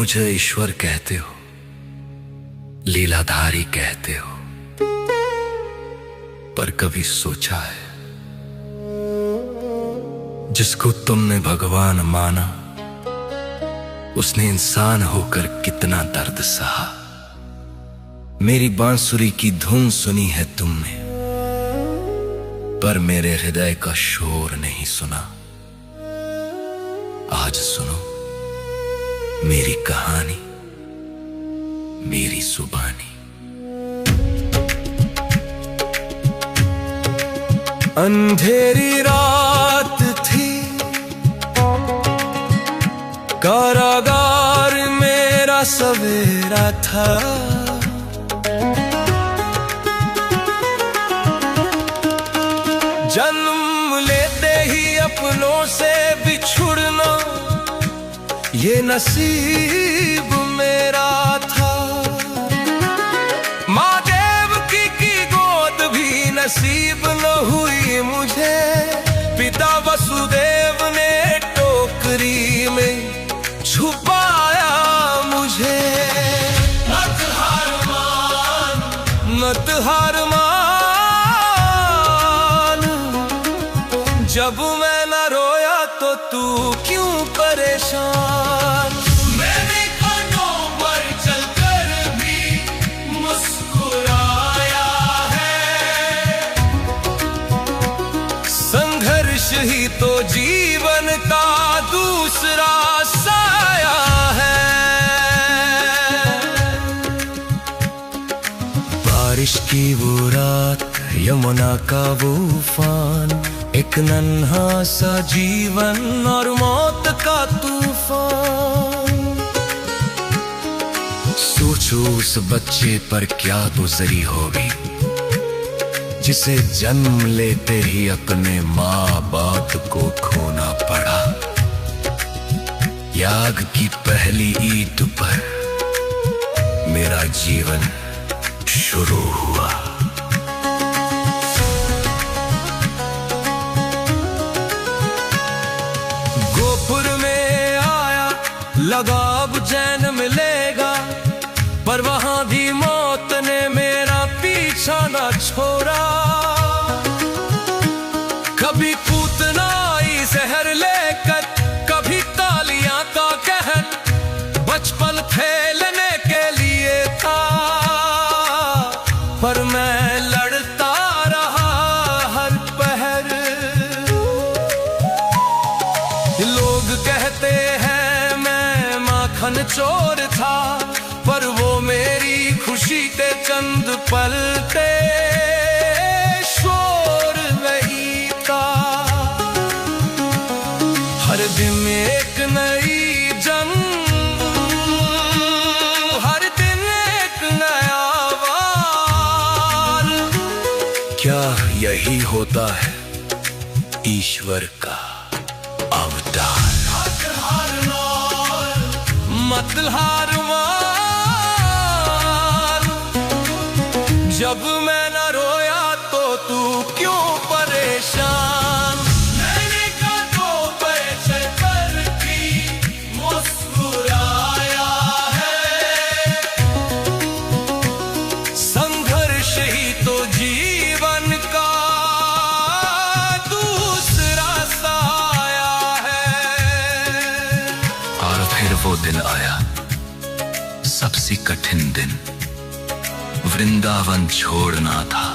मुझे ईश्वर कहते हो, लीलाधारी कहते हो, पर कभी सोचा है जिसको तुमने भगवान माना उसने इंसान होकर कितना दर्द सहा। मेरी बांसुरी की धुन सुनी है तुमने, पर मेरे हृदय का शोर नहीं सुना। आज सुनो मेरी कहानी, मेरी जुबानी। अंधेरी रात थी, कारागार मेरा सवेरा था। जन्म लेते ही अपनों से बिछुड़ना ये नसीब मेरा था। माँ देवकी की गोद भी नसीब न हुई मुझे। पिता वसुदेव ने टोकरी में छुपाया मुझे। मत हार मान, मत हार मान, जब मैं न रोया तो तू क्यों परेशान। मैंने कांटों पर चलकर भी मुस्कुराया है। संघर्ष ही तो जीवन का दूसरा साया है। बारिश की वो रात, यमुना का वो उफान, एक नन्हा सा जीवन और मौत का तूफान। सोचो उस बच्चे पर क्या गुजरी होगी जिसे जन्म लेते ही अपने माँ बाप को खोना पड़ा। याग की पहली ईद पर मेरा जीवन शुरू हुआ। गोपुर में आया, लगा अब चैन मिलेगा, पर वहां भी मौत ने मेरा पीछा न छोड़ा। कभी पूतनाई जहर लेकर, कभी तालियां का कहर, बचपन खेलने के लिए था, पर मैं लड़ता रहा हर पहर। लोग कहते हैं मैं माखन चोर था, पर वो मेरी खुशी के चंद पल थे, शोर नहीं था। हर दिन एक नई जंग, हर दिन एक नया वार। क्या यही होता है ईश्वर का अवतार। मत हार मान, जब मैं न रोया तो तू क्यों परेशान। मैंने कांटों पर चलकर भी मुस्कुराया है। संघर्ष ही तो जीवन का दूसरा साया है। और फिर वो दिन आया, सबसे कठिन दिन। वृंदावन छोड़ना था,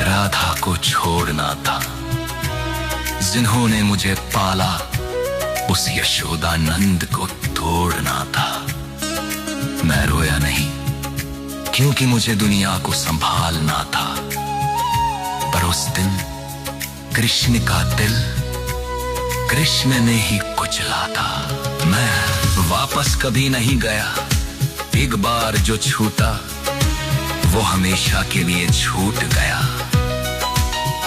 राधा को छोड़ना था। जिन्होंने मुझे पाला उस यशोदानंद को तोड़ना था। मैं रोया नहीं, क्योंकि मुझे दुनिया को संभालना था। पर उस दिन कृष्ण का दिल कृष्ण ने ही कुचला था। मैं वापस कभी नहीं गया। एक बार जो छूटा वो हमेशा के लिए छूट गया।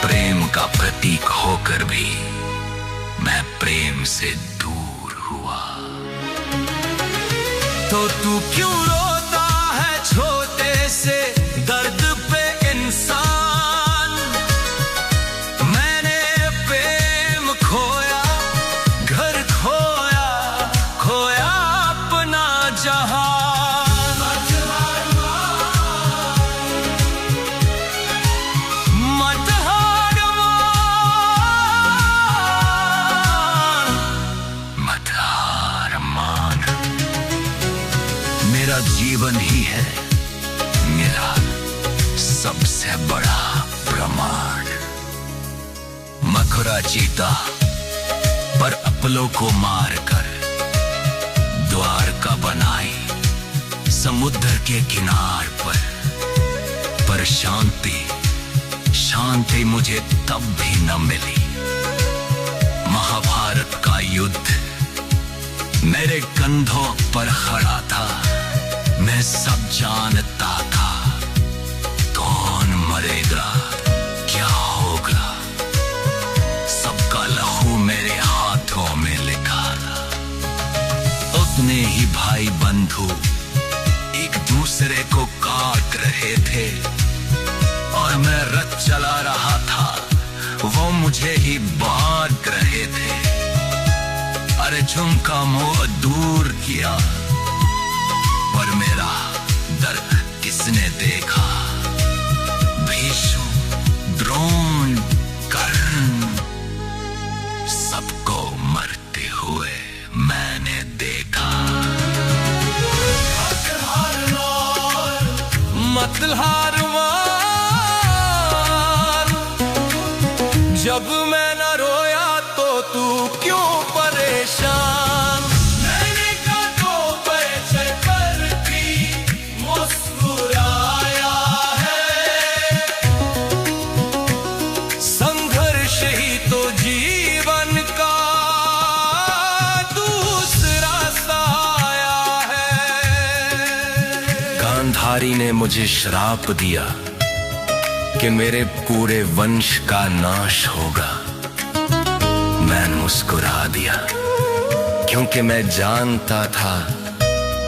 प्रेम का प्रतीक होकर भी मैं प्रेम से दूर हुआ। तो तू क्यों रोता है छोटे से दर्द पे इंसान। मैंने प्रेम खोया, घर खोया, खोया अपना है मेरा सबसे बड़ा प्रमाण। मखुरा चीता पर अपलों को मारकर द्वारका बनाई समुद्र के किनार पर शांति मुझे तब भी न मिली। महाभारत का युद्ध मेरे कंधों पर खड़ा था, मैं सब जानता था कौन मरेगा क्या होगा। सबका लहू मेरे हाथों में लिखा था। उतने ही भाई बंधु एक दूसरे को काट रहे थे और मैं रथ चला रहा था, वो मुझे ही बांट रहे थे। अरे झुमका मुंह दूर किया पर मेरा दर्द किसने देखा। भीष्म, द्रोण, कर्ण सबको मरते हुए मैंने देखा। मत हार मान, जब मैं न रोया तो तू क्यों परेशान। मैंने कांटों पे चढ़कर भी मुस्कुराया है। संघर्ष ही तो जीवन का दूसरा साया है। गांधारी ने मुझे श्राप दिया कि मेरे पूरे वंश का नाश होगा। मैं मुस्कुरा दिया क्योंकि मैं जानता था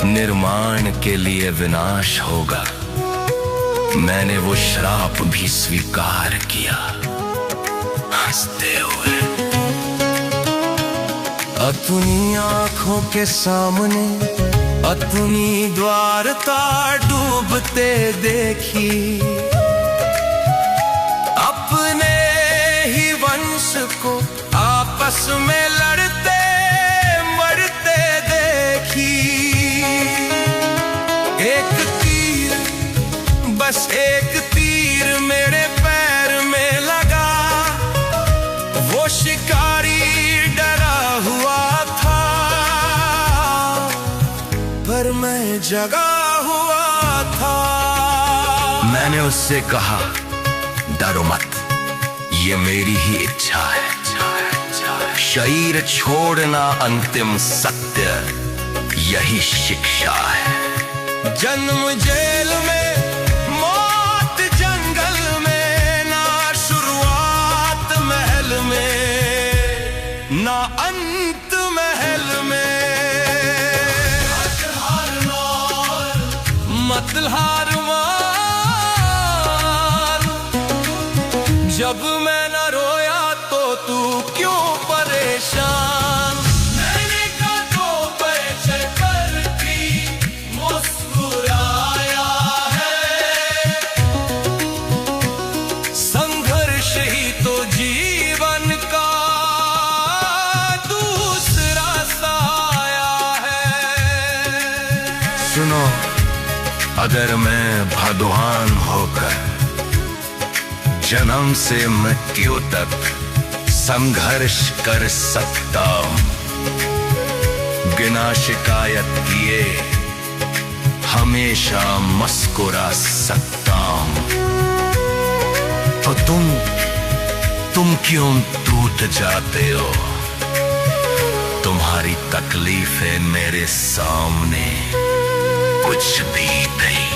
निर्माण के लिए विनाश होगा। मैंने वो श्राप भी स्वीकार किया हंसते हुए। अपनी आंखों के सामने अपनी द्वारका डूबते देखी, अपने ही वंश को आपस में लड़ते मरते देखी। एक तीर, बस एक तीर मेरे पैर में लगा। वो शिकारी डरा हुआ था पर मैं जगा हुआ था। मैंने उससे कहा डरो मत, ये मेरी ही इच्छा है। शरीर छोड़ना अंतिम सत्य, यही शिक्षा है। जन्म जेल में, मौत जंगल में, ना शुरुआत महल में ना अंत महल में। मत हार मान, जब मैं न रोया तो तू क्यों परेशान। मैंने कांटों पे चढ़कर भी मुस्कुराया है। संघर्ष ही तो जीवन का दूसरा साया है। सुनो, अगर मैं भगवान होकर जन्म से मृत्यु तक संघर्ष कर सकता हूं, बिना शिकायत किए हमेशा मुस्कुरा सकता हूं, तो तुम क्यों टूट जाते हो। तुम्हारी तकलीफें मेरे सामने कुछ भी नहीं।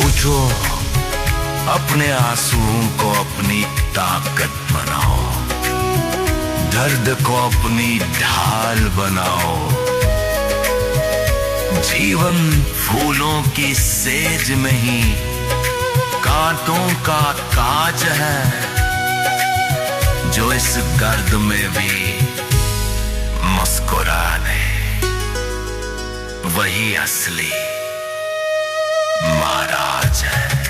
उठो, अपने आंसुओं को अपनी ताकत बनाओ, दर्द को अपनी ढाल बनाओ। जीवन फूलों की सेज में ही कांटों का ताज है, जो इस गर्द में भी मुस्कुरा दे, वही असली महाराज है।